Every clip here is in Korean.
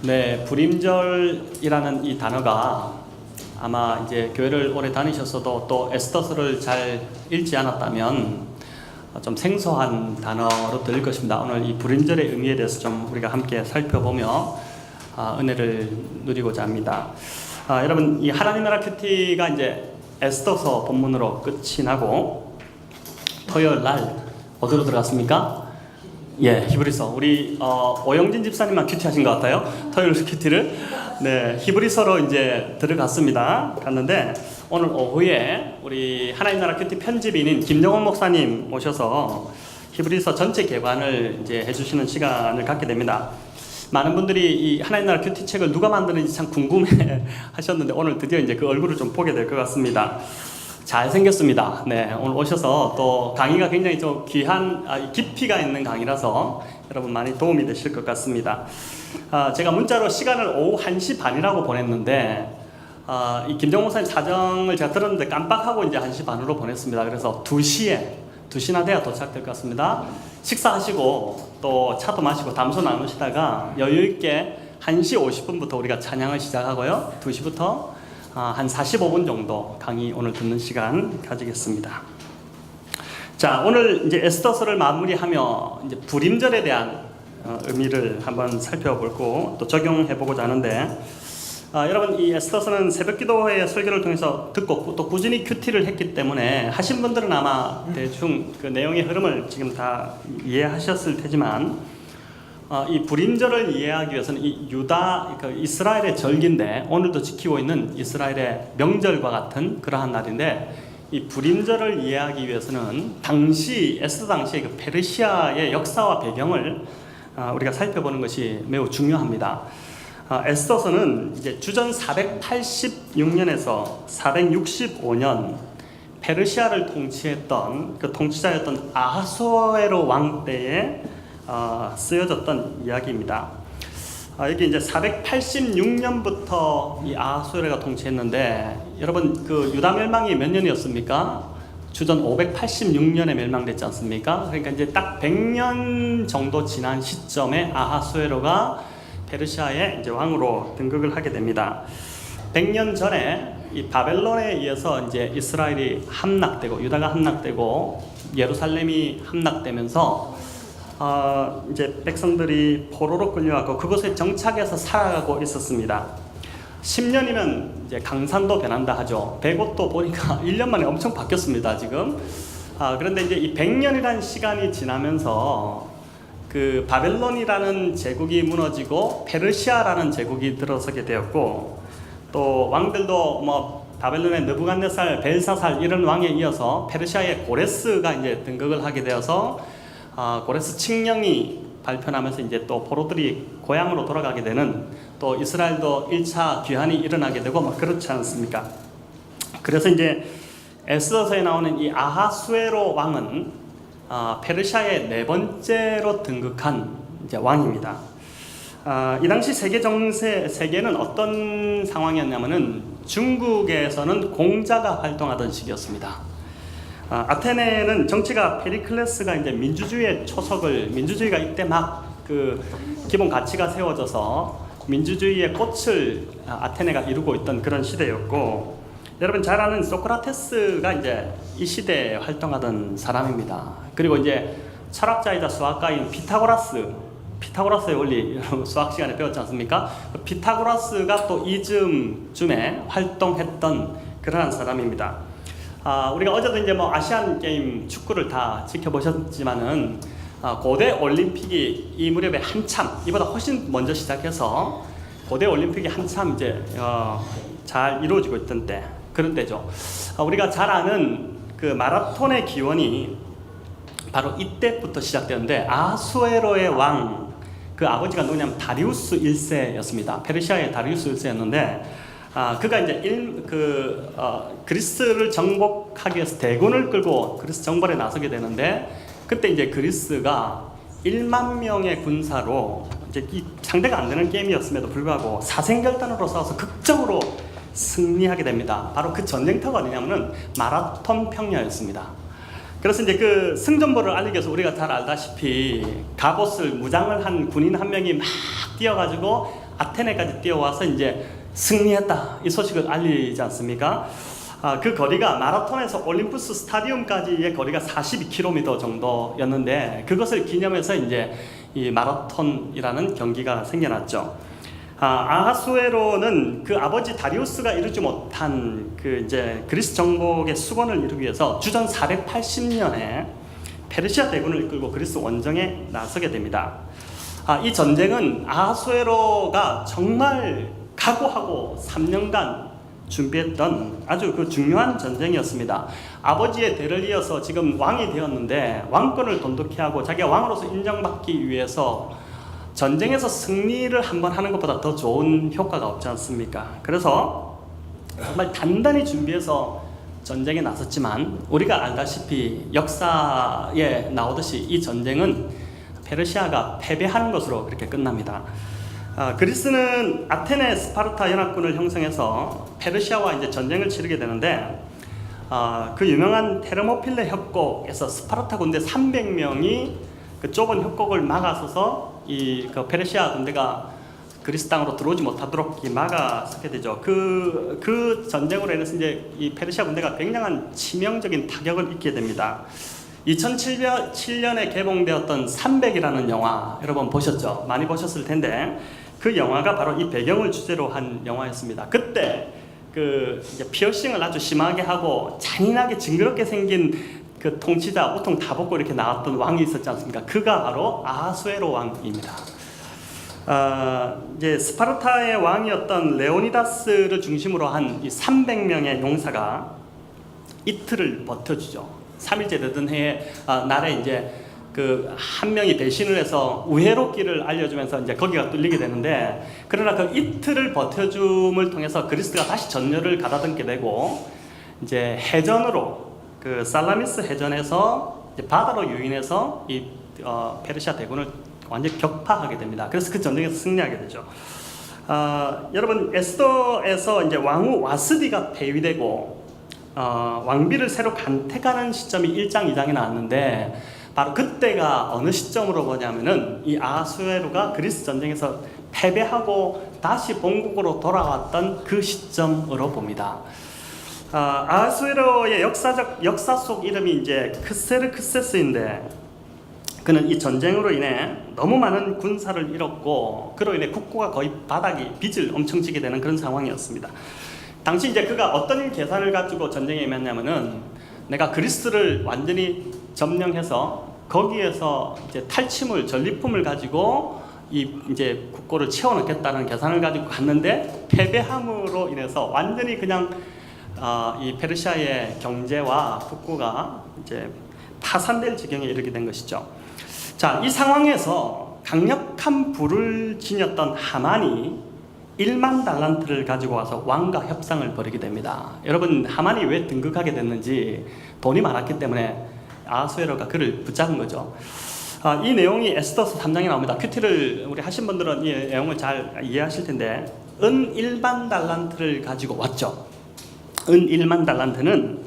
네, 불임절이라는 이 단어가 아마 이제 교회를 오래 다니셨어도 또 에스더서를 잘 읽지 않았다면 좀 생소한 단어로 들릴 것입니다. 오늘 이 불임절의 의미에 대해서 좀 우리가 함께 살펴보며 은혜를 누리고자 합니다. 여러분, 이 하나님 나라 큐티가 이제 에스더서 본문으로 끝이 나고 토요일 날 어디로 들어갔습니까? 예, 히브리서. 우리 오영진 집사님만 큐티하신 것 같아요. 토요일 큐티를. 네, 히브리서로 이제 들어갔습니다. 갔는데 오늘 오후에 우리 하나님 나라 큐티 편집인인 김정원 목사님 오셔서 히브리서 전체 개관을 이제 해주시는 시간을 갖게 됩니다. 많은 분들이 이 하나님 나라 큐티 책을 누가 만드는지 참 궁금해 하셨는데 오늘 드디어 이제 그 얼굴을 좀 보게 될 것 같습니다. 잘생겼습니다. 네, 오늘 오셔서 또 강의가 굉장히 좀 귀한, 깊이가 있는 강의라서 여러분 많이 도움이 되실 것 같습니다. 제가 문자로 시간을 오후 1시 반이라고 보냈는데, 이 김정호 목사님 사정을 제가 들었는데 깜빡하고 이제 1시 반으로 보냈습니다. 그래서 2시나 돼야 도착될 것 같습니다. 식사하시고 또 차도 마시고 담소 나누시다가 여유있게 1시 50분부터 우리가 찬양을 시작하고요. 2시부터 한 45분 정도 강의 오늘 듣는 시간 가지겠습니다. 자, 오늘 이제 에스더서를 마무리하며 이제 불임절에 대한 의미를 한번 살펴보고 또 적용해보고자 하는데, 여러분 이 에스더서는 새벽기도회의 설교를 통해서 듣고 또 꾸준히 큐티를 했기 때문에 하신 분들은 아마 대충 그 내용의 흐름을 지금 다 이해하셨을 테지만, 이 불임절을 이해하기 위해서는 이 유다, 그러니까 이스라엘의 절기인데 오늘도 지키고 있는 이스라엘의 명절과 같은 그러한 날인데, 이 불임절을 이해하기 위해서는 에스더 당시의 그 페르시아의 역사와 배경을 우리가 살펴보는 것이 매우 중요합니다. 에스더서는 이제 주전 486년에서 465년 페르시아를 통치했던 그 통치자였던 아하수에로 왕 때에 쓰여졌던 이야기입니다. 여기 이제 486년부터 이 아하수에로가 통치했는데, 여러분 그 유다 멸망이 몇 년이었습니까? 주전 586년에 멸망됐지 않습니까? 그러니까 이제 딱 100년 정도 지난 시점에 아하수에로가 페르시아의 이제 왕으로 등극을 하게 됩니다. 100년 전에 이 바벨론에 의해서 이제 이스라엘이 함락되고 유다가 함락되고 예루살렘이 함락되면서 이제 백성들이 포로로 끌려가고 그곳에 정착해서 살아가고 있었습니다. 10년이면 이제 강산도 변한다 하죠. 백옷도 보니까 1년 만에 엄청 바뀌었습니다, 지금. 그런데 이제 이 100년이라는 시간이 지나면서 그 바벨론이라는 제국이 무너지고 페르시아라는 제국이 들어서게 되었고, 또 왕들도 뭐 바벨론의 느부갓네살, 벨사살 이런 왕에 이어서 페르시아의 고레스가 이제 등극을 하게 되어서 고레스 칙령이 발표하면서 이제 또 포로들이 고향으로 돌아가게 되는, 또 이스라엘도 1차 귀환이 일어나게 되고 막 그렇지 않습니까? 그래서 이제 에스더서에 나오는 이 아하수에로 왕은 페르시아의 네 번째로 등극한 이제 왕입니다. 이 당시 세계는 어떤 상황이었냐면은 중국에서는 공자가 활동하던 시기였습니다. 아테네는 정치가 페리클레스가 이제 민주주의가 이때 막 그 기본 가치가 세워져서 민주주의의 꽃을 아테네가 이루고 있던 그런 시대였고, 여러분 잘 아는 소크라테스가 이제 이 시대에 활동하던 사람입니다. 그리고 이제 철학자이자 수학가인 피타고라스의 원리 수학 시간에 배웠지 않습니까? 피타고라스가 또 이즈음쯤에 활동했던 그러한 사람입니다. 우리가 어제도 이제 뭐 아시안 게임 축구를 다 지켜보셨지만은 고대 올림픽이 이 무렵에 한참, 이보다 훨씬 먼저 시작해서 고대 올림픽이 한참 이제 잘 이루어지고 있던 때, 그런 때죠. 우리가 잘 아는 그 마라톤의 기원이 바로 이때부터 시작되는데, 아하수에로의 왕, 그 아버지가 누구냐면 다리우스 1세였습니다. 페르시아의 다리우스 1세였는데, 그가 이제 그리스를 정복하기 위해서 대군을 끌고 그리스 정벌에 나서게 되는데, 그때 이제 그리스가 1만 명의 군사로 이제 상대가 안 되는 게임이었음에도 불구하고 사생결단으로 싸워서 극적으로 승리하게 됩니다. 바로 그 전쟁터가 어디냐면은 마라톤 평야였습니다. 그래서 이제 그 승전보를 알리기 위해서 우리가 잘 알다시피 갑옷을 무장을 한 군인 한 명이 막 뛰어가지고 아테네까지 뛰어와서 이제 승리했다 이 소식을 알리지 않습니까? 그 거리가 마라톤에서 올림푸스 스타디움까지의 거리가 42km 정도였는데 그것을 기념해서 이제 이 마라톤이라는 경기가 생겨났죠. 아하수에로는 그 아버지 다리우스가 이루지 못한 그 이제 그리스 정복의 수건을 이루기 위해서 주전 480년에 페르시아 대군을 이끌고 그리스 원정에 나서게 됩니다. 이 전쟁은 아하수에로가 정말 각오하고 3년간 준비했던 아주 그 중요한 전쟁이었습니다. 아버지의 대를 이어서 지금 왕이 되었는데 왕권을 돈독히 하고 자기가 왕으로서 인정받기 위해서 전쟁에서 승리를 한번 하는 것보다 더 좋은 효과가 없지 않습니까? 그래서 정말 단단히 준비해서 전쟁에 나섰지만 우리가 알다시피 역사에 나오듯이 이 전쟁은 페르시아가 패배하는 것으로 그렇게 끝납니다. 그리스는 아테네 스파르타 연합군을 형성해서 페르시아와 이제 전쟁을 치르게 되는데 그 유명한 테르모필레 협곡에서 스파르타 군대 300명이 그 좁은 협곡을 막아서서 그 페르시아 군대가 그리스 땅으로 들어오지 못하도록 막아서게 되죠. 그 전쟁으로 인해서 이제 이 페르시아 군대가 굉장한 치명적인 타격을 입게 됩니다. 2007년에 개봉되었던 300이라는 영화 여러분 보셨죠? 많이 보셨을 텐데 그 영화가 바로 이 배경을 주제로 한 영화였습니다. 그때 그 이제 피어싱을 아주 심하게 하고 잔인하게 징그럽게 생긴 그 통치자 우통 다 벗고 이렇게 나왔던 왕이 있었지 않습니까? 그가 바로 아하수에로 왕입니다. 이제 스파르타의 왕이었던 레오니다스를 중심으로 한 이 300명의 용사가 이틀을 버텨주죠. 3일째 되던 해에 날에 이제 그 한 명이 배신을 해서 우회로길을 알려주면서 이제 거기가 뚫리게 되는데 그러나 그 이틀을 버텨줌을 통해서 그리스가 다시 전열을 가다듬게 되고 이제 해전으로 그 살라미스 해전에서 이제 바다로 유인해서 이 페르시아 대군을 완전히 격파하게 됩니다. 그래서 그 전쟁에서 승리하게 되죠. 여러분 에스더에서 이제 왕후 와스디가 폐위되고 왕비를 새로 간택하는 시점이 1장 2장에 나왔는데 바로 그때가 어느 시점으로 보냐면은 이 아하수에로가 그리스 전쟁에서 패배하고 다시 본국으로 돌아왔던 그 시점으로 봅니다. 아하수에로의 역사 속 이름이 이제 크세르크세스인데 그는 이 전쟁으로 인해 너무 많은 군사를 잃었고 그로 인해 국고가 거의 바닥이 빚을 엄청 지게 되는 그런 상황이었습니다. 당시 이제 그가 어떤 계산을 가지고 전쟁에 임했냐면은 내가 그리스를 완전히 점령해서 거기에서 이제 탈취물 전리품을 가지고 이제 국고를 채워넣겠다는 계산을 가지고 갔는데 패배함으로 인해서 완전히 그냥 이 페르시아의 경제와 국고가 이제 파산될 지경에 이르게 된 것이죠. 자, 이 상황에서 강력한 불을 지녔던 하만이 1만 달란트를 가지고 와서 왕과 협상을 벌이게 됩니다. 여러분 하만이 왜 등극하게 됐는지 돈이 많았기 때문에 아하수에로가 그를 붙잡은 거죠. 이 내용이 에스더서 3장에 나옵니다. 큐티를 우리 하신 분들은 이 내용을 잘 이해하실 텐데 은 1만 달란트를 가지고 왔죠. 은 1만 달란트는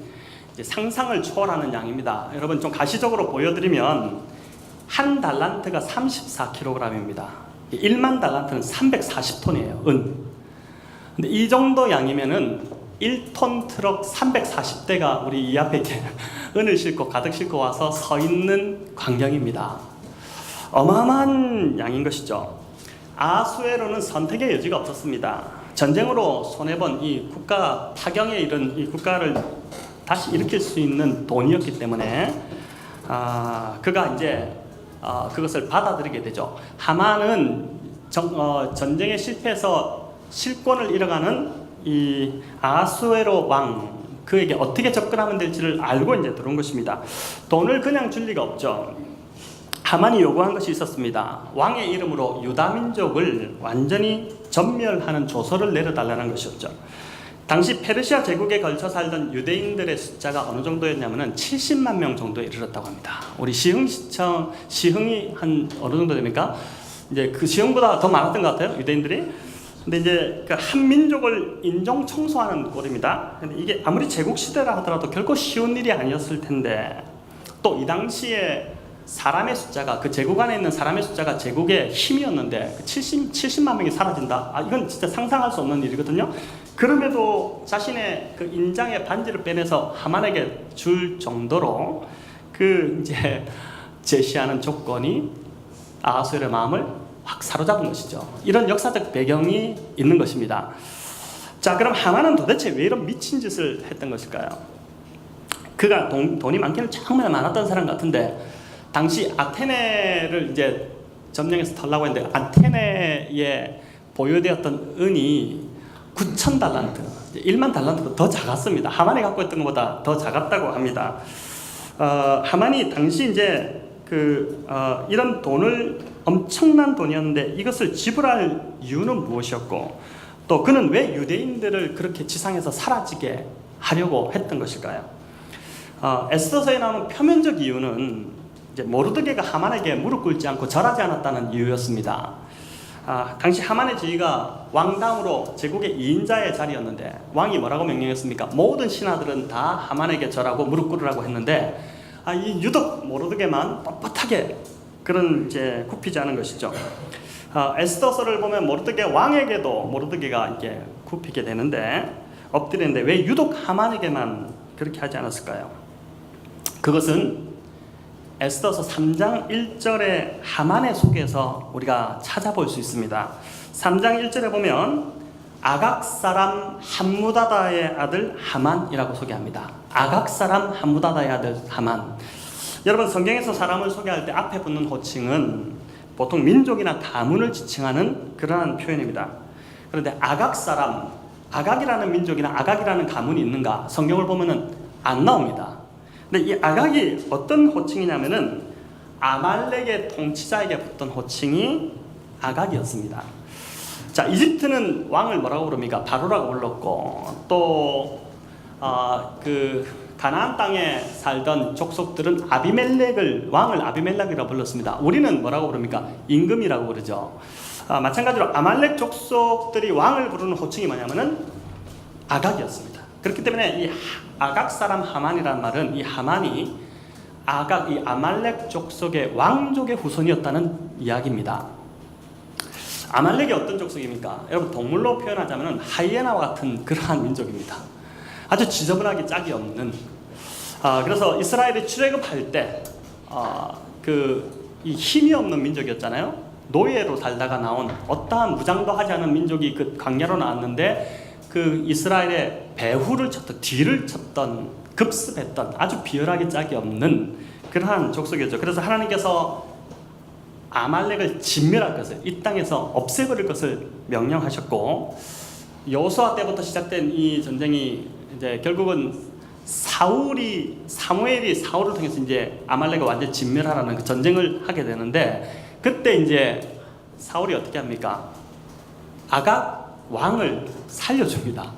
이제 상상을 초월하는 양입니다. 여러분 좀 가시적으로 보여드리면 한 달란트가 34kg입니다. 1만 달란트는 340톤이에요. 근데 이 정도 양이면은 1톤 트럭 340대가 우리 이 앞에 이렇게 은을 싣고 가득 싣고 와서 서 있는 광경입니다. 어마어마한 양인 것이죠. 아하수에로는 선택의 여지가 없었습니다. 전쟁으로 손해본 이 국가 타경에 이른 이 국가를 다시 일으킬 수 있는 돈이었기 때문에 그가 이제 그것을 받아들이게 되죠. 하만은 전쟁에 실패해서 실권을 잃어가는 이 아하수에로 왕 그에게 어떻게 접근하면 될지를 알고 이제 들어온 것입니다. 돈을 그냥 줄 리가 없죠. 하만이 요구한 것이 있었습니다. 왕의 이름으로 유다 민족을 완전히 전멸하는 조서를 내려달라는 것이었죠. 당시 페르시아 제국에 걸쳐 살던 유대인들의 숫자가 어느 정도였냐면은 70만 명 정도에 이르렀다고 합니다. 우리 시흥이 한 어느 정도 됩니까? 이제 그 시흥보다 더 많았던 것 같아요, 유대인들이. 근데 이제 그 한 민족을 인종 청소하는 꼴입니다. 근데 이게 아무리 제국 시대라 하더라도 결코 쉬운 일이 아니었을 텐데 또 이 당시에 사람의 숫자가, 그 제국 안에 있는 사람의 숫자가 제국의 힘이었는데 70만 명이 사라진다. 이건 진짜 상상할 수 없는 일이거든요. 그럼에도 자신의 그 인장의 반지를 빼내서 하만에게 줄 정도로 그 이제 제시하는 조건이 아하수엘의 마음을 확 사로잡은 것이죠. 이런 역사적 배경이 있는 것입니다. 자, 그럼 하만은 도대체 왜 이런 미친 짓을 했던 것일까요? 그가 돈이 많기는 정말 많았던 사람 같은데, 당시 아테네를 이제 점령해서 털라고 했는데 아테네에 보유되었던 은이 9,000달란트, 1만 달란트보다 더 작았습니다. 하만이 갖고 있던 것보다 더 작았다고 합니다. 하만이 당시 이제 이런 돈을, 엄청난 돈이었는데 이것을 지불할 이유는 무엇이었고, 또 그는 왜 유대인들을 그렇게 지상에서 사라지게 하려고 했던 것일까요? 에스더서에 나오는 표면적 이유는 이제 모르드게가 하만에게 무릎 꿇지 않고 절하지 않았다는 이유였습니다. 당시 하만의 지위가 왕당으로 제국의 2인자의 자리였는데, 왕이 뭐라고 명령했습니까? 모든 신하들은 다 하만에게 절하고 무릎 꿇으라고 했는데, 이 유독 모르드게만 뻣뻣하게 그런 이제 굽히지 않은 것이죠. 에스더서를 보면 모르드게 왕에게도 모르드게가 이렇게 굽히게 되는데, 엎드리는데 왜 유독 하만에게만 그렇게 하지 않았을까요? 그것은 에스더서 3장 1절의 하만의 속에서 우리가 찾아볼 수 있습니다. 3장 1절에 보면 아각 사람 함무다다의 아들 하만이라고 소개합니다. 아각 사람 함무다다의 아들 하만. 여러분, 성경에서 사람을 소개할 때 앞에 붙는 호칭은 보통 민족이나 가문을 지칭하는 그러한 표현입니다. 그런데 아각 사람, 아각이라는 민족이나 아각이라는 가문이 있는가? 성경을 보면은 안 나옵니다. 근데 이 아각이 어떤 호칭이냐면은 아말렉의 통치자에게 붙던 호칭이 아각이었습니다. 자, 이집트는 왕을 뭐라고 부릅니까? 바로라고 불렀고, 또 가나안 땅에 살던 족속들은 왕을 아비멜렉이라고 불렀습니다. 우리는 뭐라고 부릅니까? 임금이라고 그러죠. 마찬가지로 아말렉 족속들이 왕을 부르는 호칭이 뭐냐면은 아각이었습니다. 그렇기 때문에 이 아각 사람 하만이라는 말은, 이 하만이 이 아말렉 족속의 왕족의 후손이었다는 이야기입니다. 아말렉이 어떤 족속입니까? 여러분, 동물로 표현하자면 하이에나와 같은 그러한 민족입니다. 아주 지저분하게 짝이 없는. 그래서 이스라엘이 출애굽할 때 이 힘이 없는 민족이었잖아요. 노예로 살다가 나온 어떠한 무장도 하지 않은 민족이 그 광야로 나왔는데, 그 이스라엘의 배후를 쳤던, 뒤를 쳤던, 급습했던 아주 비열하게 짝이 없는 그러한 족속이었죠. 그래서 하나님께서 아말렉을 진멸할 것을, 이 땅에서 없애버릴 것을 명령하셨고, 여호수아 때부터 시작된 이 전쟁이 이제 결국은 사무엘이 사울을 통해서 이제 아말렉을 완전히 진멸하라는 그 전쟁을 하게 되는데, 그때 이제 사울이 어떻게 합니까? 아각 왕을 살려줍니다.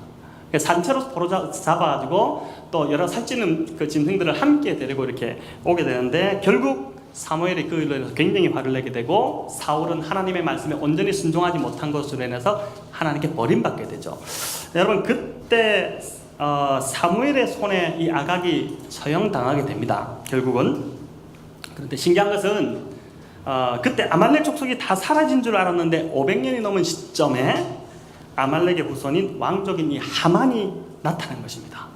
산채로 포로 잡아가지고 또 여러 살찌는 그 짐승들을 함께 데리고 이렇게 오게 되는데, 결국 사무엘이 그 일로 인해서 굉장히 화를 내게 되고, 사울은 하나님의 말씀에 온전히 순종하지 못한 것으로 인해서 하나님께 버림받게 되죠. 여러분, 그때 사무엘의 손에 이 아각이 처형당하게 됩니다. 결국은. 그런데 신기한 것은 그때 아말렉 족속이 다 사라진 줄 알았는데 500년이 넘은 시점에 아말렉의 후손인 왕족인 이 하만이 나타난 것입니다.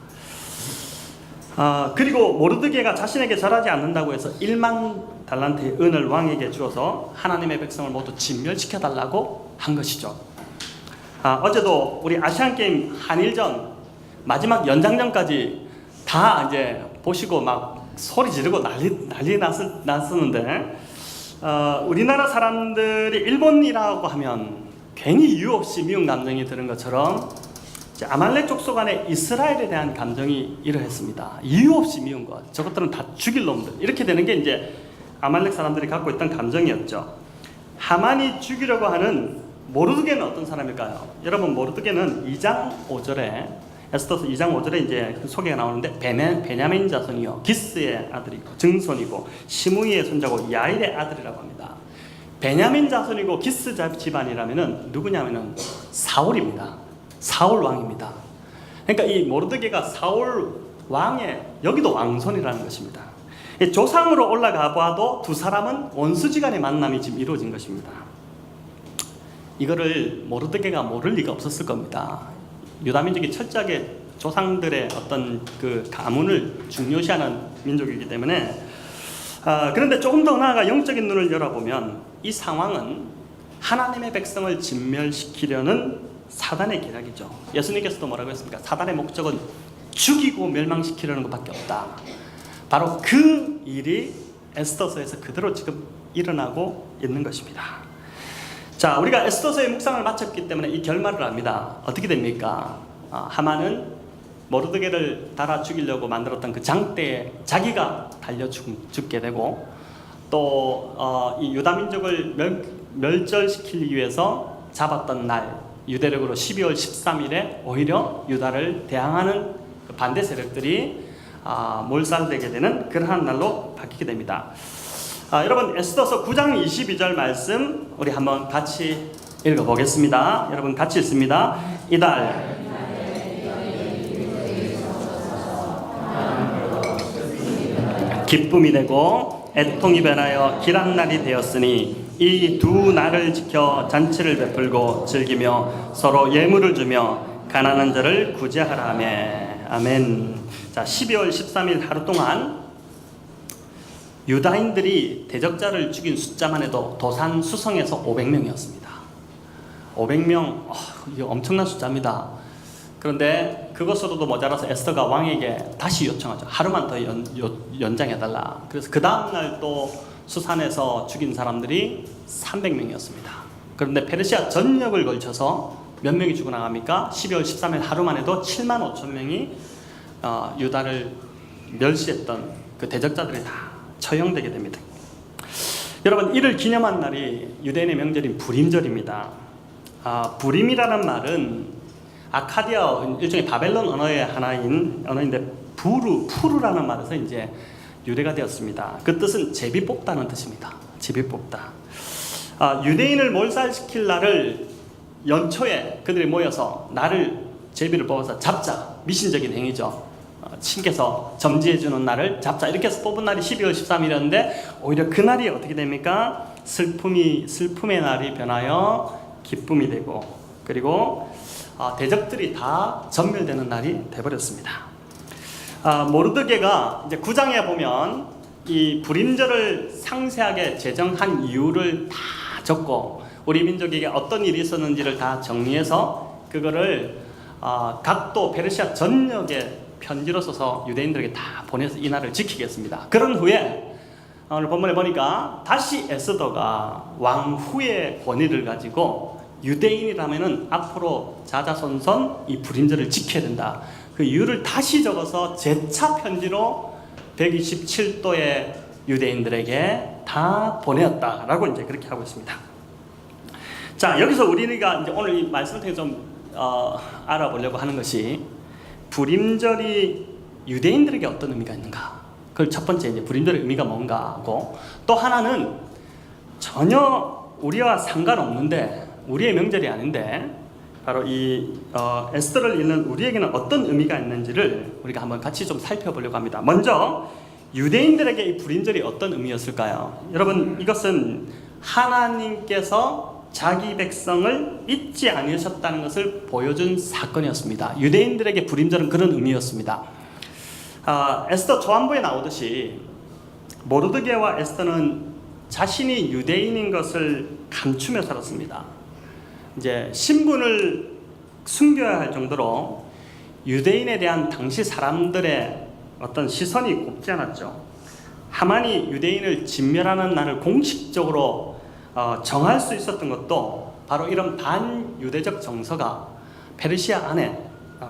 그리고 모르드게가 자신에게 절하지 않는다고 해서 1만 달란트의 은을 왕에게 주어서 하나님의 백성을 모두 진멸시켜달라고 한 것이죠. 어제도 우리 아시안게임 한일전 마지막 연장전까지 다 이제 보시고 막 소리 지르고 난리 났었는데, 우리나라 사람들이 일본이라고 하면 괜히 이유 없이 미운 감정이 드는 것처럼 아말렉 족속 안에 이스라엘에 대한 감정이 이러했습니다. 이유 없이 미운 것, 저것들은 다 죽일 놈들, 이렇게 되는 게 이제 아말렉 사람들이 갖고 있던 감정이었죠. 하만이 죽이려고 하는 모르드게는 어떤 사람일까요? 여러분, 모르드게는 2장 5절에 에스더서 2장 5절에 이제 그 소개가 나오는데, 베냐민 자손이요, 기스의 아들이고 증손이고 시므이의 손자고 야일의 아들이라고 합니다. 베냐민 자손이고 기스 집안이라면은 누구냐면은 사울입니다. 사울 왕입니다. 그러니까 이 모르드게가 사울 왕의, 여기도 왕손이라는 것입니다. 조상으로 올라가 봐도 두 사람은 원수지간의 만남이 지금 이루어진 것입니다. 이거를 모르드게가 모를 리가 없었을 겁니다. 유다 민족이 철저하게 조상들의 어떤 그 가문을 중요시하는 민족이기 때문에 그런데 조금 더 나아가 영적인 눈을 열어보면 이 상황은 하나님의 백성을 진멸시키려는 사단의 계략이죠. 예수님께서도 뭐라고 했습니까? 사단의 목적은 죽이고 멸망시키려는 것밖에 없다. 바로 그 일이 에스더서에서 그대로 지금 일어나고 있는 것입니다. 자, 우리가 에스더서의 묵상을 마쳤기 때문에 이 결말을 압니다. 어떻게 됩니까? 하만은 모르드게를 달아 죽이려고 만들었던 그 장대에 자기가 달려 죽게 되고, 또 이 유다 민족을 멸절시키기 위해서 잡았던 날 유대력으로 12월 13일에 오히려 유다를 대항하는 그 반대 세력들이 몰살되게 되는 그러한 날로 바뀌게 됩니다. 여러분, 에스더서 9장 22절 말씀 우리 한번 같이 읽어보겠습니다. 여러분 같이 읽습니다. 이달 기쁨이 되고 애통이 변하여 길한 날이 되었으니 이 두 날을 지켜 잔치를 베풀고 즐기며 서로 예물을 주며 가난한 자를 구제하라 하며. 아멘. 자, 12월 13일 하루 동안 유다인들이 대적자를 죽인 숫자만 해도 도산 수성에서 500명이었습니다. 500명, 이거 엄청난 숫자입니다. 그런데 그것으로도 모자라서 에스더가 왕에게 다시 요청하죠. 하루만 더 연장해달라. 그래서 그 다음날 또 수산에서 죽인 사람들이 300명이었습니다. 그런데 페르시아 전역을 걸쳐서 몇 명이 죽어나갑니까? 12월 13일 하루만 해도 7만 5천 명이 유다를 멸시했던 그 대적자들이 다 처형되게 됩니다. 여러분, 이를 기념한 날이 유대인의 명절인 부림절입니다. 부림이라는 말은 아카디아, 일종의 바벨론 언어의 하나인 언어인데 푸르라는 말에서 이제 유래가 되었습니다. 그 뜻은 제비 뽑다는 뜻입니다. 제비 뽑다. 유대인을 몰살시킬 날을 연초에 그들이 모여서 나를 제비를 뽑아서 잡자. 미신적인 행위죠. 신께서 점지해주는 날을 잡자. 이렇게 해서 뽑은 날이 12월 13일이었는데 오히려 그 날이 어떻게 됩니까? 슬픔의 날이 변하여 기쁨이 되고, 그리고 대적들이 다 전멸되는 날이 되어버렸습니다. 모르드게가 이제 9장에 보면 이 부림절을 상세하게 제정한 이유를 다 적고 우리 민족에게 어떤 일이 있었는지를 다 정리해서 그거를 각도 페르시아 전역에 편지로 써서 유대인들에게 다 보내서 이 날을 지키겠습니다. 그런 후에 오늘 본문에 보니까 다시 에스더가 왕 후의 권위를 가지고 유대인이라면은 앞으로 자자손손 이 불임절을 지켜야 된다. 그 이유를 다시 적어서 재차 편지로 127도의 유대인들에게 다 보내었다라고 이제 그렇게 하고 있습니다. 자, 여기서 우리가 이제 오늘 이 말씀을 통해 좀 알아보려고 하는 것이 불임절이 유대인들에게 어떤 의미가 있는가. 그걸 첫 번째 이제 불임절의 의미가 뭔가 하고, 또 하나는 전혀 우리와 상관없는데 우리의 명절이 아닌데 바로 이 에스더를 읽는 우리에게는 어떤 의미가 있는지를 우리가 한번 같이 좀 살펴보려고 합니다. 먼저 유대인들에게 이 불임절이 어떤 의미였을까요? 여러분, 이것은 하나님께서 자기 백성을 잊지 않으셨다는 것을 보여준 사건이었습니다. 유대인들에게 불임절은 그런 의미였습니다. 에스더 초안부에 나오듯이 모르드게와 에스더는 자신이 유대인인 것을 감추며 살았습니다. 이제 신분을 숨겨야 할 정도로 유대인에 대한 당시 사람들의 어떤 시선이 곱지 않았죠. 하만이 유대인을 진멸하는 날을 공식적으로 정할 수 있었던 것도 바로 이런 반유대적 정서가 페르시아 안에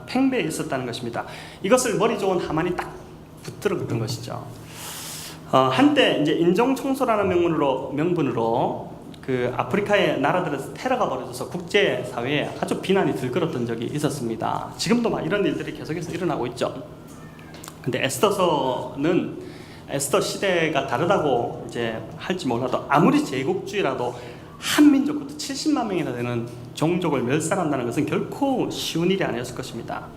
팽배해 있었다는 것입니다. 이것을 머리 좋은 하만이 딱 붙들어 그런 것이죠. 한때 이제 인종 청소라는 명분으로 그 아프리카의 나라들에서 테러가 벌어져서 국제 사회에 아주 비난이 들끓었던 적이 있었습니다. 지금도 막 이런 일들이 계속해서 일어나고 있죠. 근데 에스더서는 에스더 시대가 다르다고 이제 할지 몰라도 아무리 제국주의라도 한 민족, 그것도 70만 명이나 되는 종족을 멸살한다는 것은 결코 쉬운 일이 아니었을 것입니다.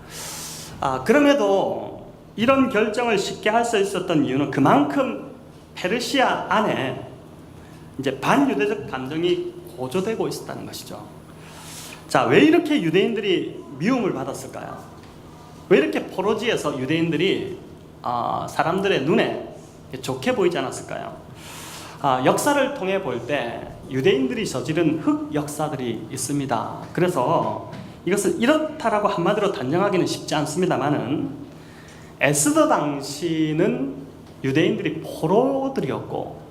그럼에도 이런 결정을 쉽게 할 수 있었던 이유는 그만큼 페르시아 안에 이제 반유대적 감정이 고조되고 있었다는 것이죠. 자, 왜 이렇게 유대인들이 미움을 받았을까요? 왜 이렇게 포로지에서 유대인들이 사람들의 눈에 좋게 보이지 않았을까요? 역사를 통해 볼 때 유대인들이 저지른 흑 역사들이 있습니다. 그래서 이것을 이렇다라고 한마디로 단정하기는 쉽지 않습니다만은, 에스더 당시는 유대인들이 포로들이었고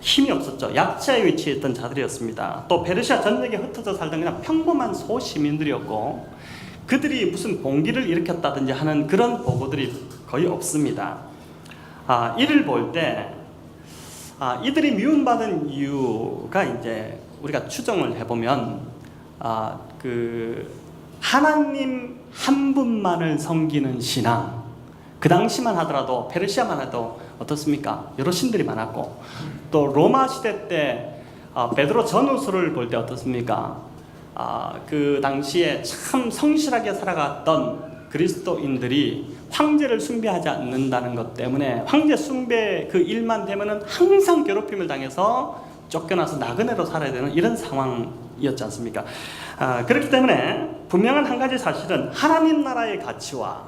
힘이 없었죠. 약자의 위치에 있던 자들이었습니다. 또 페르시아 전역에 흩어져 살던 그냥 평범한 소시민들이었고, 그들이 무슨 봉기를 일으켰다든지 하는 그런 보고들이 거의 없습니다. 이를 볼 때 이들이 미움받은 이유가 이제 우리가 추정을 해보면 그 하나님 한 분만을 섬기는 신앙, 그 당시만 하더라도 페르시아만 해도 어떻습니까? 여러 신들이 많았고, 또 로마 시대 때 베드로 전후서를 볼 때 어떻습니까? 그 당시에 참 성실하게 살아갔던 그리스도인들이 황제를 숭배하지 않는다는 것 때문에 황제 숭배 그 일만 되면은 항상 괴롭힘을 당해서 쫓겨나서 나그네로 살아야 되는 이런 상황이었지 않습니까? 그렇기 때문에 분명한 한 가지 사실은 하나님 나라의 가치와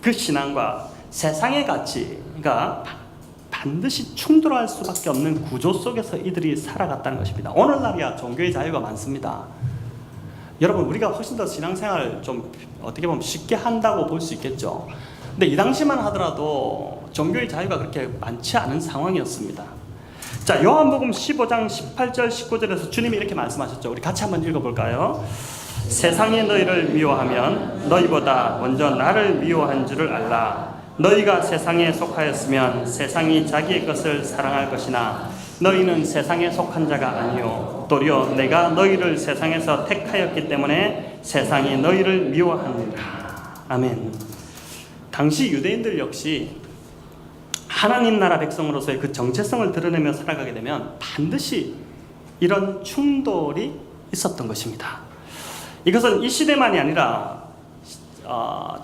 그 신앙과 세상의 가치가 반드시 충돌할 수밖에 없는 구조 속에서 이들이 살아갔다는 것입니다. 오늘날이야 종교의 자유가 많습니다. 여러분, 우리가 훨씬 더 신앙생활을 좀 어떻게 보면 쉽게 한다고 볼 수 있겠죠. 근데 이 당시만 하더라도 종교의 자유가 그렇게 많지 않은 상황이었습니다. 자, 요한복음 15장 18절 19절에서 주님이 이렇게 말씀하셨죠. 우리 같이 한번 읽어볼까요? 세상이 너희를 미워하면 너희보다 먼저 나를 미워한 줄을 알라. 너희가 세상에 속하였으면 세상이 자기의 것을 사랑할 것이나 너희는 세상에 속한 자가 아니요 도리어 내가 너희를 세상에서 택하였기 때문에 세상이 너희를 미워하느니라. 아멘. 당시 유대인들 역시 하나님 나라 백성으로서의 그 정체성을 드러내며 살아가게 되면 반드시 이런 충돌이 있었던 것입니다. 이것은 이 시대만이 아니라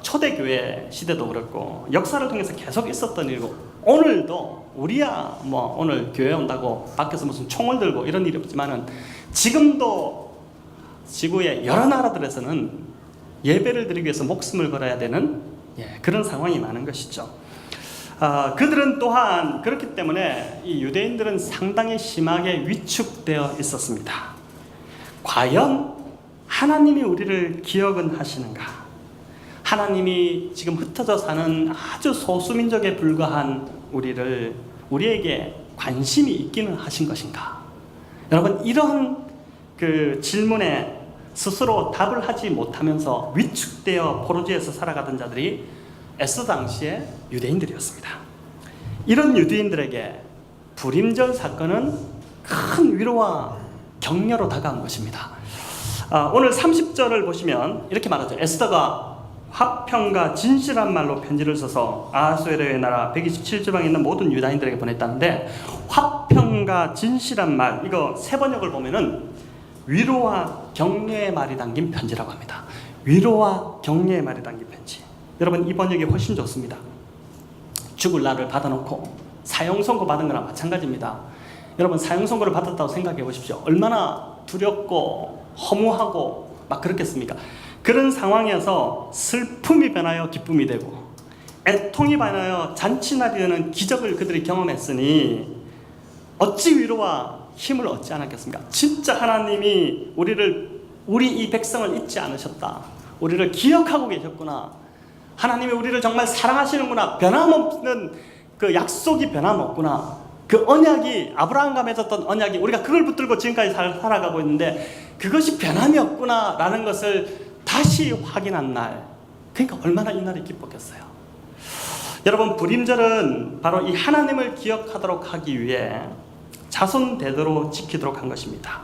초대교회 시대도 그렇고 역사를 통해서 계속 있었던 일이고, 오늘도 우리야 뭐 오늘 교회 온다고 밖에서 무슨 총을 들고 이런 일이 없지만은 지금도 지구의 여러 나라들에서는 예배를 드리기 위해서 목숨을 걸어야 되는 그런 상황이 많은 것이죠. 그들은 또한 그렇기 때문에 이 유대인들은 상당히 심하게 위축되어 있었습니다. 과연 하나님이 우리를 기억은 하시는가? 하나님이 지금 흩어져 사는 아주 소수민족에 불과한 우리에게 관심이 있기는 하신 것인가? 여러분, 이런 그 질문에 스스로 답을 하지 못하면서 위축되어 포로지에서 살아가던 자들이 에스더 당시의 유대인들이었습니다. 이런 유대인들에게 불임절 사건은 큰 위로와 격려로 다가온 것입니다. 오늘 30절을 보시면 이렇게 말하죠. 에스더가 화평과 진실한 말로 편지를 써서 아하수에로의 나라 127지방에 있는 모든 유다인들에게 보냈다는데, 화평과 진실한 말, 이거 세 번역을 보면은 위로와 격려의 말이 담긴 편지라고 합니다. 위로와 격려의 말이 담긴 편지. 여러분, 이 번역이 훨씬 좋습니다. 죽을 날을 받아놓고 사형선고 받은 거나 마찬가지입니다. 여러분, 사형선고를 받았다고 생각해 보십시오. 얼마나 두렵고 허무하고 막 그렇겠습니까? 그런 상황에서 슬픔이 변하여 기쁨이 되고 애통이 변하여 잔치날이 되는 기적을 그들이 경험했으니 어찌 위로와 힘을 얻지 않았겠습니까? 진짜 하나님이 우리 이 백성을 잊지 않으셨다. 우리를 기억하고 계셨구나. 하나님이 우리를 정말 사랑하시는구나. 변함없는 그 약속이 변함없구나. 그 언약이 아브라함과 맺었던 언약이 우리가 그걸 붙들고 지금까지 살아가고 있는데 그것이 변함이 없구나 라는 것을 다시 확인한 날, 그러니까 얼마나 이 날이 기뻤겠어요. 여러분, 불임절은 바로 이 하나님을 기억하도록 하기 위해 자손 대대로 지키도록 한 것입니다.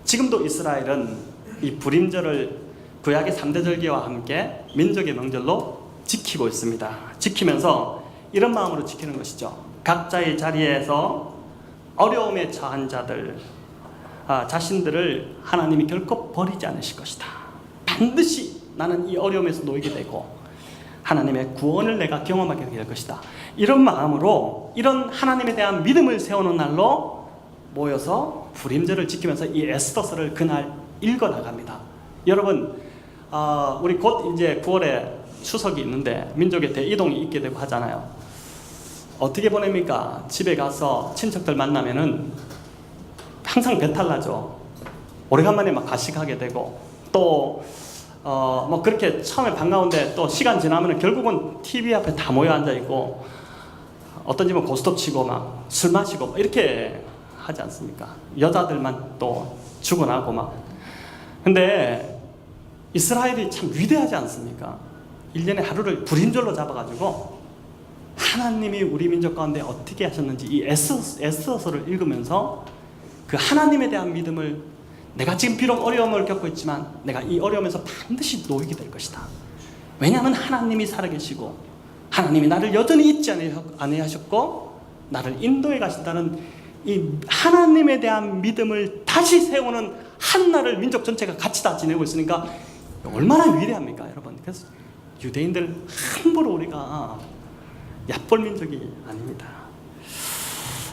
지금도 이스라엘은 이 불임절을 구약의 3대 절기와 함께 민족의 명절로 지키고 있습니다. 지키면서 이런 마음으로 지키는 것이죠. 각자의 자리에서 어려움에 처한 자들, 자신들을 하나님이 결코 버리지 않으실 것이다. 반드시 나는 이 어려움에서 놓이게 되고 하나님의 구원을 내가 경험하게 될 것이다. 이런 마음으로 이런 하나님에 대한 믿음을 세우는 날로 모여서 불임절을 지키면서 이 에스더서를 그날 읽어나갑니다. 여러분, 우리 곧 이제 9월에 추석이 있는데 민족의 대이동이 있게 되고 하잖아요. 어떻게 보냅니까? 집에 가서 친척들 만나면은 항상 배탈 나죠. 오래간만에 막 가식하게 되고, 또 뭐 그렇게 처음에 반가운데 또 시간 지나면 결국은 TV 앞에 다 모여 앉아 있고, 어떤 집은 고스톱 치고 막 술 마시고 이렇게 하지 않습니까? 여자들만 또 죽어나고 막. 근데 이스라엘이 참 위대하지 않습니까? 1년에 하루를 불임절로 잡아가지고 하나님이 우리 민족 가운데 어떻게 하셨는지 이 에스더서를 읽으면서 그 하나님에 대한 믿음을, 내가 지금 비록 어려움을 겪고 있지만 내가 이 어려움에서 반드시 놓이게 될 것이다. 왜냐하면 하나님이 살아계시고 하나님이 나를 여전히 잊지 아니하셨고 나를 인도해 가신다는 이 하나님에 대한 믿음을 다시 세우는 한날을 민족 전체가 같이 다 지내고 있으니까 얼마나 위대합니까, 여러분. 그래서 유대인들 함부로 우리가 얕볼 민족이 아닙니다.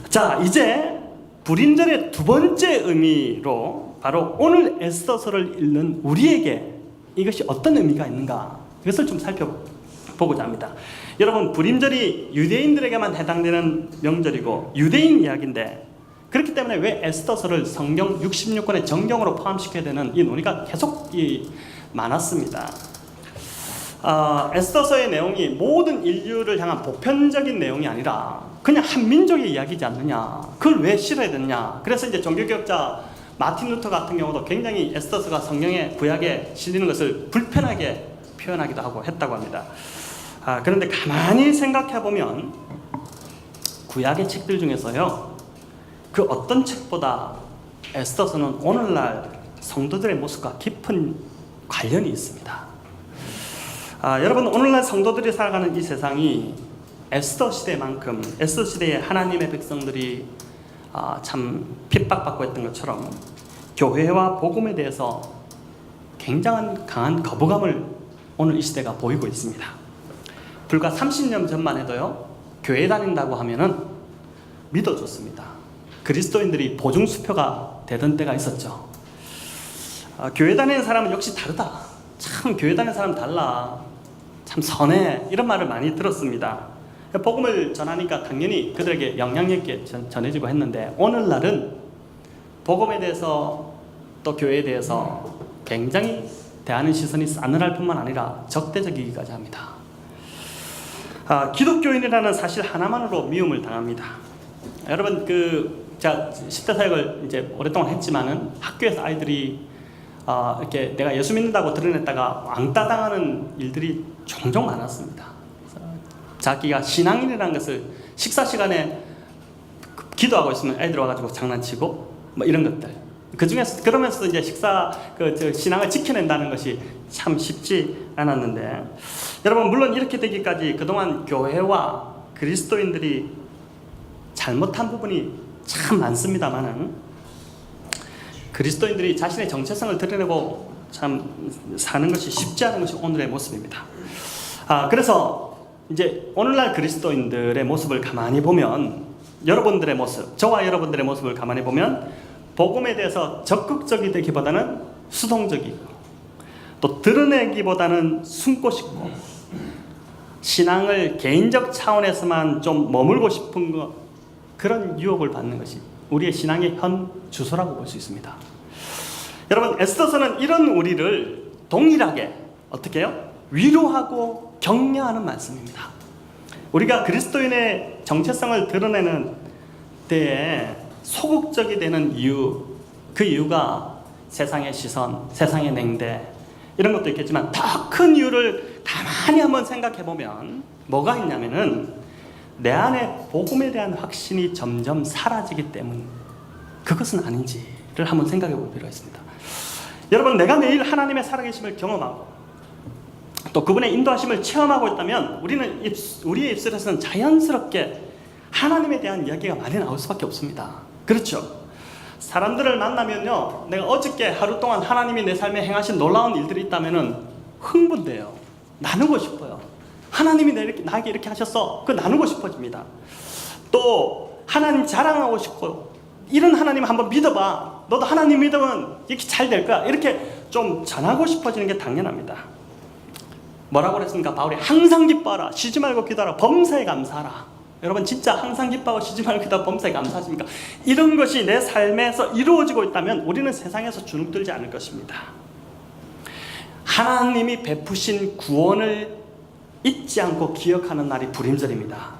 자, 이제 불임절의 두 번째 의미로 바로 오늘 에스더서를 읽는 우리에게 이것이 어떤 의미가 있는가, 이것을 좀 살펴보고자 합니다. 여러분, 불임절이 유대인들에게만 해당되는 명절이고 유대인 이야기인데, 그렇기 때문에 왜 에스더서를 성경 66권의 정경으로 포함시켜야 되는 이 논의가 계속 많았습니다. 에스더서의 내용이 모든 인류를 향한 보편적인 내용이 아니라 그냥 한 민족의 이야기지 않느냐, 그걸 왜 실어야 되느냐. 그래서 이제 종교개혁자 마틴 루터 같은 경우도 굉장히 에스더서가 성경의 구약에 실리는 것을 불편하게 표현하기도 하고 했다고 합니다. 그런데 가만히 생각해 보면 구약의 책들 중에서요, 그 어떤 책보다 에스더서는 오늘날 성도들의 모습과 깊은 관련이 있습니다. 여러분, 오늘날 성도들이 살아가는 이 세상이 에스더 시대만큼, 에스더 시대에 하나님의 백성들이 참 핍박받고 했던 것처럼 교회와 복음에 대해서 굉장한 강한 거부감을 오늘 이 시대가 보이고 있습니다. 불과 30년 전만 해도요, 교회 다닌다고 하면은 믿어줬습니다. 그리스도인들이 보증수표가 되던 때가 있었죠. 교회 다니는 사람은 역시 다르다. 참 교회 다니는 사람 달라. 참 선해. 이런 말을 많이 들었습니다. 복음을 전하니까 당연히 그들에게 영향력 있게 전해지고 했는데, 오늘날은 복음에 대해서 또 교회에 대해서 굉장히 대하는 시선이 싸늘할 뿐만 아니라 적대적이기까지 합니다. 기독교인이라는 사실 하나만으로 미움을 당합니다. 여러분, 제가 10대 사역을 이제 오랫동안 했지만은 학교에서 아이들이 이렇게 내가 예수 믿는다고 드러냈다가 왕따 당하는 일들이 종종 많았습니다. 자기가 신앙인이라는 것을 식사 시간에 기도하고 있으면 애들 와가지고 장난치고 뭐 이런 것들. 그러면서 이제 신앙을 지켜낸다는 것이 참 쉽지 않았는데, 여러분, 물론 이렇게 되기까지 그동안 교회와 그리스도인들이 잘못한 부분이 참 많습니다만은, 그리스도인들이 자신의 정체성을 드러내고 참 사는 것이 쉽지 않은 것이 오늘의 모습입니다. 그래서 이제 오늘날 그리스도인들의 모습을 가만히 보면, 여러분들의 모습, 저와 여러분들의 모습을 가만히 보면 복음에 대해서 적극적이 되기보다는 수동적이고, 또 드러내기보다는 숨고 싶고, 신앙을 개인적 차원에서만 좀 머물고 싶은 것, 그런 유혹을 받는 것이 우리의 신앙의 현 주소라고 볼 수 있습니다. 여러분, 에스더서는 이런 우리를 동일하게 어떻게 해요? 위로하고 격려하는 말씀입니다. 우리가 그리스도인의 정체성을 드러내는 때에 소극적이 되는 이유, 그 이유가 세상의 시선, 세상의 냉대, 이런 것도 있겠지만 더 큰 이유를 가만히 한번 생각해 보면 뭐가 있냐면은, 내 안에 복음에 대한 확신이 점점 사라지기 때문, 그것은 아닌지를 한번 생각해 볼 필요가 있습니다. 여러분, 내가 매일 하나님의 살아계심을 경험하고 또 그분의 인도하심을 체험하고 있다면 우리의 입술에서는 자연스럽게 하나님에 대한 이야기가 많이 나올 수밖에 없습니다. 그렇죠? 사람들을 만나면요, 내가 어저께 하루 동안 하나님이 내 삶에 행하신 놀라운 일들이 있다면은 흥분돼요. 나누고 싶어요. 하나님이 나에게 이렇게 하셨어. 그거 나누고 싶어집니다. 또 하나님 자랑하고 싶고, 이런 하나님 한번 믿어봐. 너도 하나님 믿으면 이렇게 잘 될 거야. 이렇게 좀 전하고 싶어지는 게 당연합니다. 뭐라고 그랬습니까? 바울이 항상 기뻐하라. 쉬지 말고 기도하라. 범사에 감사하라. 여러분 진짜 항상 기뻐하고 쉬지 말고 기도하고 범사에 감사하십니까? 이런 것이 내 삶에서 이루어지고 있다면 우리는 세상에서 주눅들지 않을 것입니다. 하나님이 베푸신 구원을 잊지 않고 기억하는 날이 불임절입니다.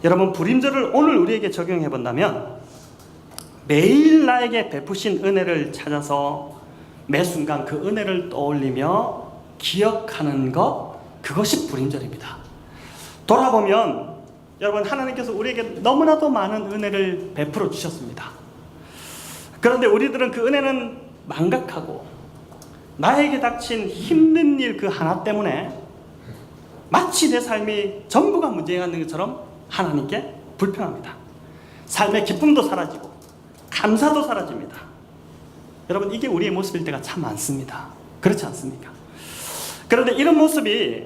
여러분, 불임절을 오늘 우리에게 적용해 본다면 매일 나에게 베푸신 은혜를 찾아서 매 순간 그 은혜를 떠올리며 기억하는 것, 그것이 불임절입니다. 돌아보면 여러분, 하나님께서 우리에게 너무나도 많은 은혜를 베풀어 주셨습니다. 그런데 우리들은 그 은혜는 망각하고 나에게 닥친 힘든 일 그 하나 때문에 마치 내 삶이 전부가 문제가 있는 것처럼 하나님께 불평합니다. 삶의 기쁨도 사라지고 감사도 사라집니다. 여러분, 이게 우리의 모습일 때가 참 많습니다. 그렇지 않습니까? 그런데 이런 모습이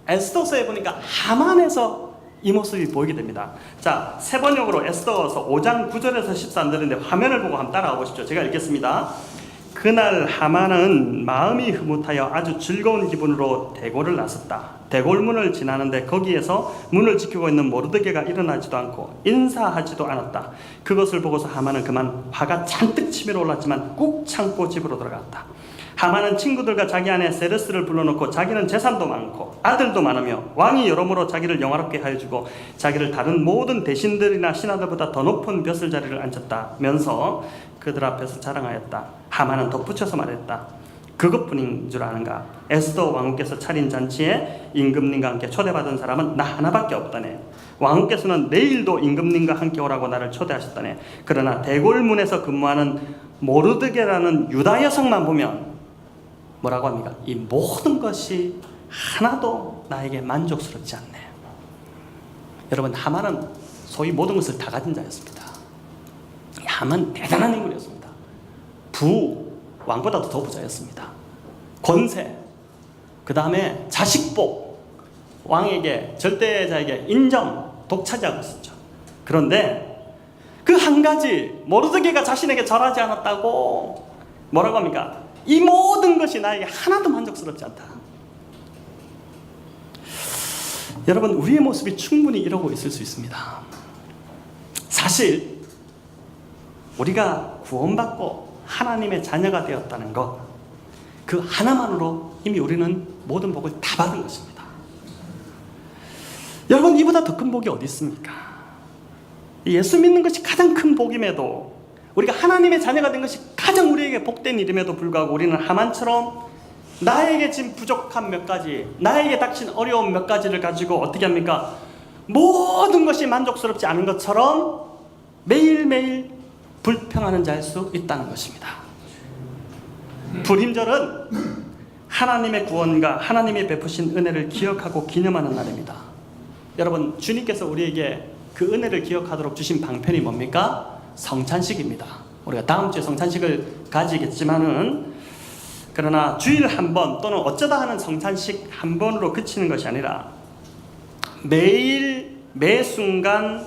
에스더서에 보니까 하만에서 이 모습이 보이게 됩니다. 자, 세 번역으로 에스더서 5장 9절에서 14절인데 화면을 보고 한번 따라가 보십시오. 제가 읽겠습니다. 그날 하만은 마음이 흐뭇하여 아주 즐거운 기분으로 대궐을 나섰다. 대궐문을 지나는데 거기에서 문을 지키고 있는 모르드게가 일어나지도 않고 인사하지도 않았다. 그것을 보고서 하만은 그만 화가 잔뜩 치밀어 올랐지만 꾹 참고 집으로 들어갔다. 하만은 친구들과 자기 아내 세르스를 불러놓고 자기는 재산도 많고 아들도 많으며 왕이 여러모로 자기를 영화롭게 하여주고 자기를 다른 모든 대신들이나 신하들보다 더 높은 벼슬 자리를 앉혔다면서 그들 앞에서 자랑하였다. 하만은 덧붙여서 말했다. 그것뿐인 줄 아는가? 에스더 왕후께서 차린 잔치에 임금님과 함께 초대받은 사람은 나 하나밖에 없다네. 왕후께서는 내일도 임금님과 함께 오라고 나를 초대하셨다네. 그러나 대궐문에서 근무하는 모르드게라는 유다 여성만 보면 뭐라고 합니까? 이 모든 것이 하나도 나에게 만족스럽지 않네. 여러분, 하만은 소위 모든 것을 다 가진 자였습니다. 하만 대단한 인물이었습니다. 왕보다도 더 부자였습니다. 권세, 그 다음에 자식복, 왕에게, 절대자에게 인정, 독차지하고 있었죠. 그런데 그 한 가지, 모르드게가 자신에게 절하지 않았다고 뭐라고 합니까? 이 모든 것이 나에게 하나도 만족스럽지 않다. 여러분, 우리의 모습이 충분히 이러고 있을 수 있습니다. 사실 우리가 구원받고 하나님의 자녀가 되었다는 것, 그 하나만으로 이미 우리는 모든 복을 다 받은 것입니다. 여러분, 이보다 더 큰 복이 어디 있습니까? 예수 믿는 것이 가장 큰 복임에도, 우리가 하나님의 자녀가 된 것이 가장 우리에게 복된 일임에도 불구하고 우리는 하만처럼 나에게 지금 부족한 몇 가지, 나에게 닥친 어려움 몇 가지를 가지고 어떻게 합니까? 모든 것이 만족스럽지 않은 것처럼 매일매일 불평하는 자일 수 있다는 것입니다. 불임절은 하나님의 구원과 하나님이 베푸신 은혜를 기억하고 기념하는 날입니다. 여러분, 주님께서 우리에게 그 은혜를 기억하도록 주신 방편이 뭡니까? 성찬식입니다. 우리가 다음 주에 성찬식을 가지겠지만은, 그러나 주일 한 번 또는 어쩌다 하는 성찬식 한 번으로 그치는 것이 아니라 매일 매 순간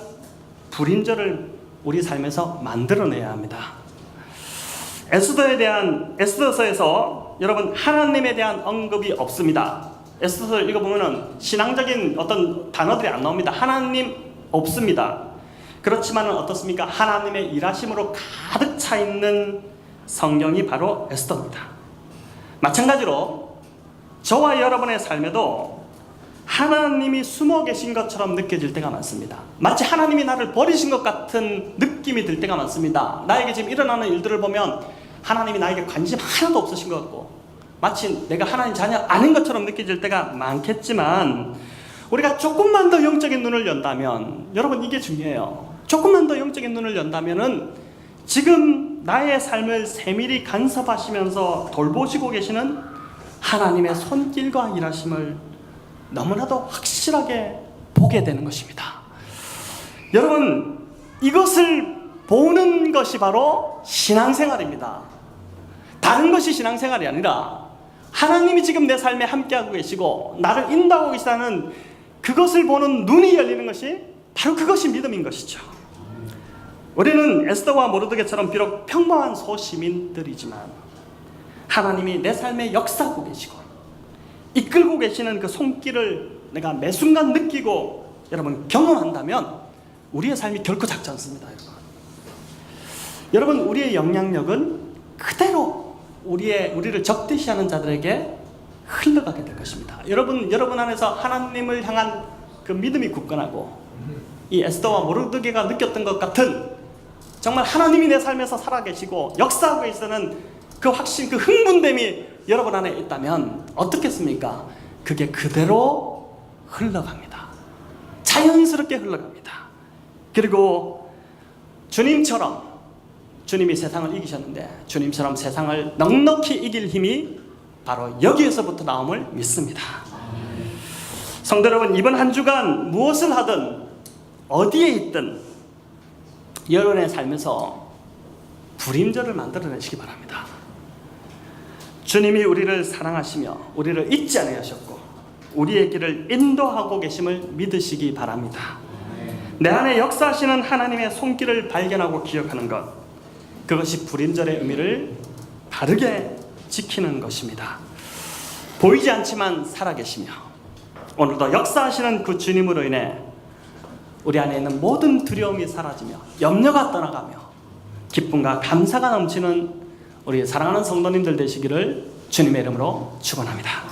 불임절을 우리 삶에서 만들어내야 합니다. 에스더서에서 여러분, 하나님에 대한 언급이 없습니다. 에스더서를 읽어보면 신앙적인 어떤 단어들이 안 나옵니다. 하나님 없습니다. 그렇지만 어떻습니까? 하나님의 일하심으로 가득 차 있는 성경이 바로 에스더입니다. 마찬가지로 저와 여러분의 삶에도 하나님이 숨어 계신 것처럼 느껴질 때가 많습니다. 마치 하나님이 나를 버리신 것 같은 느낌이 들 때가 많습니다. 나에게 지금 일어나는 일들을 보면 하나님이 나에게 관심 하나도 없으신 것 같고 마치 내가 하나님 자녀 아닌 것처럼 느껴질 때가 많겠지만, 우리가 조금만 더 영적인 눈을 연다면, 여러분 이게 중요해요. 조금만 더 영적인 눈을 연다면은 지금 나의 삶을 세밀히 간섭하시면서 돌보시고 계시는 하나님의 손길과 일하심을 너무나도 확실하게 보게 되는 것입니다. 여러분, 이것을 보는 것이 바로 신앙생활입니다. 다른 것이 신앙생활이 아니라 하나님이 지금 내 삶에 함께하고 계시고 나를 인도하고 계시다는 그것을 보는 눈이 열리는 것이 바로 그것이 믿음인 것이죠. 우리는 에스더와 모르드게처럼 비록 평범한 소시민들이지만 하나님이 내 삶에 역사하고 계시고 이끌고 계시는 그 손길을 내가 매 순간 느끼고 여러분 경험한다면 우리의 삶이 결코 작지 않습니다. 여러분 우리의 영향력은 그대로 우리를 적대시하는 자들에게 흘러가게 될 것입니다. 여러분 안에서 하나님을 향한 그 믿음이 굳건하고 이 에스더와 모르드게가 느꼈던 것 같은 정말 하나님이 내 삶에서 살아계시고 역사하고 계시는 그 확신, 그 흥분됨이 여러분 안에 있다면 어떻겠습니까? 그게 그대로 흘러갑니다. 자연스럽게 흘러갑니다. 그리고 주님이 세상을 이기셨는데 주님처럼 세상을 넉넉히 이길 힘이 바로 여기에서부터 나옴을 믿습니다. 성도 여러분, 이번 한 주간 무엇을 하든 어디에 있든 여러분의 삶에서 불임절을 만들어내시기 바랍니다. 주님이 우리를 사랑하시며 우리를 잊지 않으셨고 우리의 길을 인도하고 계심을 믿으시기 바랍니다. 내 안에 역사하시는 하나님의 손길을 발견하고 기억하는 것, 그것이 불임절의 의미를 바르게 지키는 것입니다. 보이지 않지만 살아계시며 오늘도 역사하시는 그 주님으로 인해 우리 안에 있는 모든 두려움이 사라지며 염려가 떠나가며 기쁨과 감사가 넘치는 우리 사랑하는 성도님들 되시기를 주님의 이름으로 축원합니다.